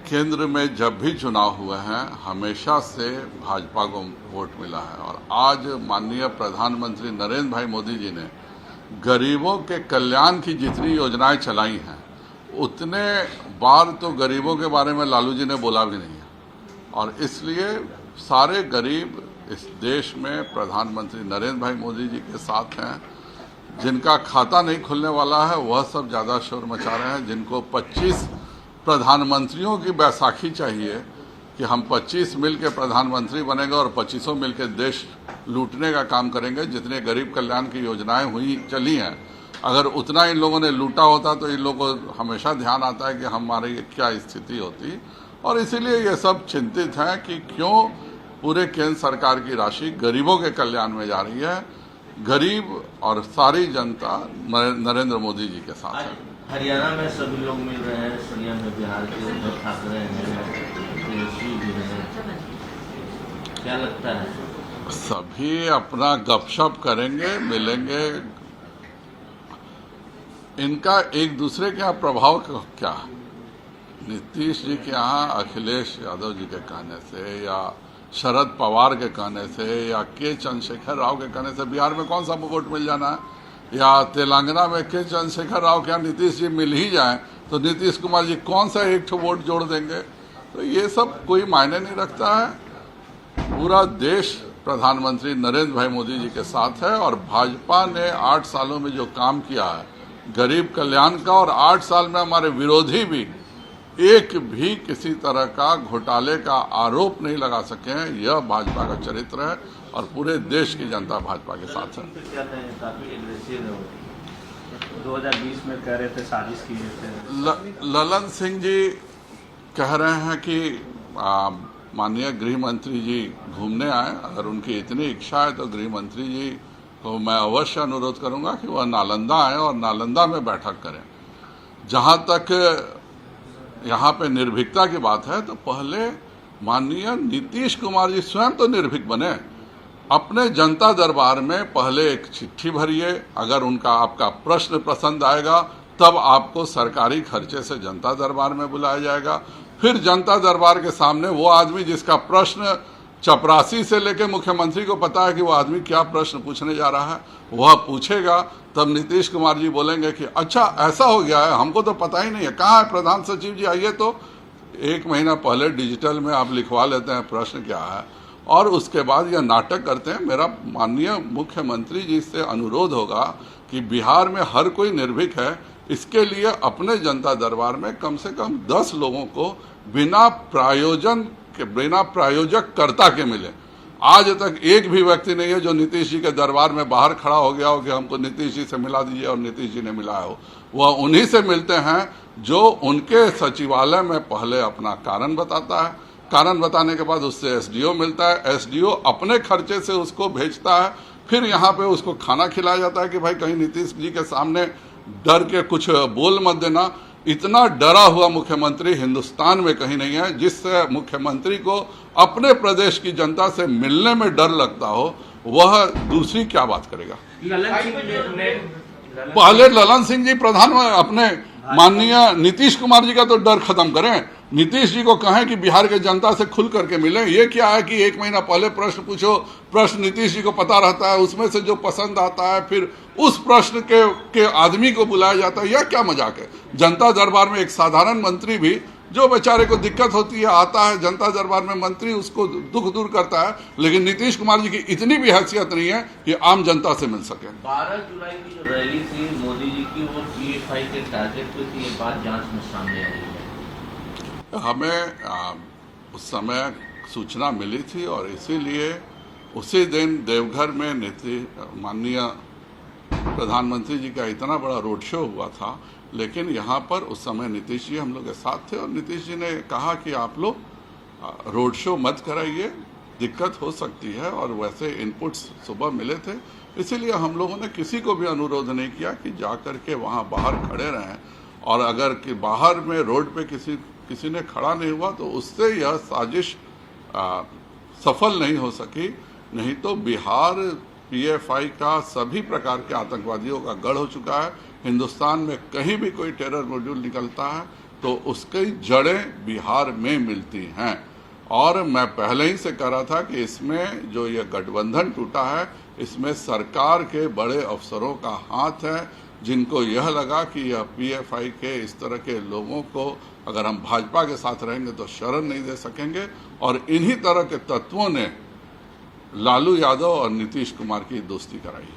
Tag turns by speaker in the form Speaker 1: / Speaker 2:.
Speaker 1: केंद्र में जब भी चुनाव हुए हैं हमेशा से भाजपा को वोट मिला है और आज माननीय प्रधानमंत्री नरेंद्र भाई मोदी जी ने गरीबों के कल्याण की जितनी योजनाएं चलाई हैं उतने बार तो गरीबों के बारे में लालू जी ने बोला भी नहीं है और इसलिए सारे गरीब इस देश में प्रधानमंत्री नरेंद्र भाई मोदी जी के साथ हैं। जिनका खाता नहीं खुलने वाला है वह सब ज़्यादा शोर मचा रहे हैं। जिनको 25 प्रधानमंत्रियों की बैसाखी चाहिए कि हम 25 मिल के प्रधानमंत्री बनेंगे और 25 मिल के देश लूटने का काम करेंगे। जितने गरीब कल्याण की योजनाएं हुई चली हैं, अगर उतना इन लोगों ने लूटा होता तो इन लोगों को हमेशा ध्यान आता है कि हमारी क्या स्थिति होती और इसीलिए ये सब चिंतित हैं कि क्यों पूरे केंद्र सरकार की राशि गरीबों के कल्याण में जा रही है। गरीब और सारी जनता नरेंद्र मोदी जी के साथ है।
Speaker 2: हरियाणा में सभी लोग मिल रहे हैं, सीएम में बिहार के उद्धव ठाकरे हैं, क्या लगता है?
Speaker 1: सभी अपना गपशप करेंगे, मिलेंगे। इनका एक दूसरे के यहाँ प्रभाव क्या? नीतीश जी के यहाँ अखिलेश यादव जी के कहने से या शरद पवार के कहने से या के चंद्रशेखर राव के कहने से बिहार में कौन सा वोट मिल जाना है, या तेलंगाना में के चंद्रशेखर राव के यहाँ नीतीश जी मिल ही जाए तो नीतीश कुमार जी कौन सा एक वोट जोड़ देंगे। तो ये सब कोई मायने नहीं रखता है। पूरा देश प्रधानमंत्री नरेंद्र भाई मोदी जी के साथ है और भाजपा ने 8 सालों में जो काम किया है गरीब कल्याण का, और 8 साल में हमारे विरोधी भी एक भी किसी तरह का घोटाले का आरोप नहीं लगा सके हैं। यह भाजपा का चरित्र है और पूरे देश की जनता भाजपा के साथ है।
Speaker 2: 2020 में कह रहे थे साजिश की थे।
Speaker 1: ललन सिंह जी कह रहे हैं कि माननीय गृह मंत्री जी घूमने आए। अगर उनकी इतनी इच्छा है तो गृह मंत्री जी को मैं अवश्य अनुरोध करूंगा कि वह नालंदा आए और नालंदा में बैठक करें। जहां तक यहाँ पे निर्भीकता की बात है तो पहले माननीय नीतीश कुमार जी स्वयं तो निर्भीक बने। अपने जनता दरबार में पहले एक चिट्ठी भरिए, अगर उनका आपका प्रश्न पसंद आएगा तब आपको सरकारी खर्चे से जनता दरबार में बुलाया जाएगा। फिर जनता दरबार के सामने वो आदमी जिसका प्रश्न चपरासी से लेकर मुख्यमंत्री को पता है कि वो आदमी क्या प्रश्न पूछने जा रहा है, वह पूछेगा। तब नीतीश कुमार जी बोलेंगे कि अच्छा ऐसा हो गया है, हमको तो पता ही नहीं है, कहाँ है प्रधान सचिव जी, आइए। तो 1 महीना पहले डिजिटल में आप लिखवा लेते हैं प्रश्न क्या है और उसके बाद यह नाटक करते हैं। मेरा माननीय मुख्यमंत्री जी से अनुरोध होगा कि बिहार में हर कोई निर्भीक है, इसके लिए अपने जनता दरबार में कम से कम 10 लोगों को बिना प्रायोजक कर्ता के मिले। आज तक एक भी व्यक्ति नहीं है जो नीतीश जी के दरबार में बाहर खड़ा हो गया हो कि हमको नीतीश जी से मिला दीजिए और नीतीश जी ने मिलाया हो। वह उन्हीं से मिलते हैं जो उनके सचिवालय में पहले अपना कारण बताता है, कारण बताने के बाद उससे एसडीओ मिलता है, एसडीओ अपने खर्चे से उसको भेजता है, फिर यहाँ पे उसको खाना खिलाया जाता है कि भाई कहीं नीतीश जी के सामने डर के कुछ बोल मत देना। इतना डरा हुआ मुख्यमंत्री हिंदुस्तान में कहीं नहीं है। जिससे मुख्यमंत्री को अपने प्रदेश की जनता से मिलने में डर लगता हो वह दूसरी क्या बात करेगा। पहले ललन सिंह जी प्रधान अपने माननीय नीतीश कुमार जी का तो डर खत्म करें। नीतीश जी को कहें कि बिहार के जनता से खुल करके मिलें। ये क्या है कि 1 महीना पहले प्रश्न पूछो, प्रश्न नीतीश जी को पता रहता है, उसमें से जो पसंद आता है फिर उस प्रश्न के आदमी को बुलाया जाता है। यह क्या मजाक है। जनता दरबार में एक साधारण मंत्री भी जो बेचारे को दिक्कत होती है आता है जनता दरबार में, मंत्री उसको दुख दूर करता है, लेकिन नीतीश कुमार जी की इतनी भी हैसियत नहीं है कि आम जनता से मिल सके।
Speaker 2: 12 जुलाई की जो रैली थी मोदी जी की, वो पीएफआई के टारगेट पे थी, ये बात जांच में सामने आई है।
Speaker 1: हमें उस समय सूचना मिली थी और इसीलिए उसी दिन देवघर में माननीय प्रधानमंत्री जी का इतना बड़ा रोड शो हुआ था, लेकिन यहाँ पर उस समय नीतीश जी हम लोग के साथ थे और नीतीश जी ने कहा कि आप लोग रोड शो मत कराइए, दिक्कत हो सकती है। और वैसे इनपुट्स सुबह मिले थे, इसीलिए हम लोगों ने किसी को भी अनुरोध नहीं किया कि जा कर के वहाँ बाहर खड़े रहें। और अगर कि बाहर में रोड पे किसी ने खड़ा नहीं हुआ तो उससे यह साजिश सफल नहीं हो सकी। नहीं तो बिहार पीएफआई का सभी प्रकार के आतंकवादियों का गढ़ हो चुका है। हिंदुस्तान में कहीं भी कोई टेरर मॉड्यूल निकलता है तो उसकी जड़ें बिहार में मिलती हैं। और मैं पहले ही से कह रहा था कि इसमें जो ये गठबंधन टूटा है, इसमें सरकार के बड़े अफसरों का हाथ है, जिनको यह लगा कि यह पीएफआई के इस तरह के लोगों को अगर हम भाजपा के साथ रहेंगे तो शरण नहीं दे सकेंगे। और इन्हीं तरह के तत्वों ने लालू यादव और नीतीश कुमार की दोस्ती कराई।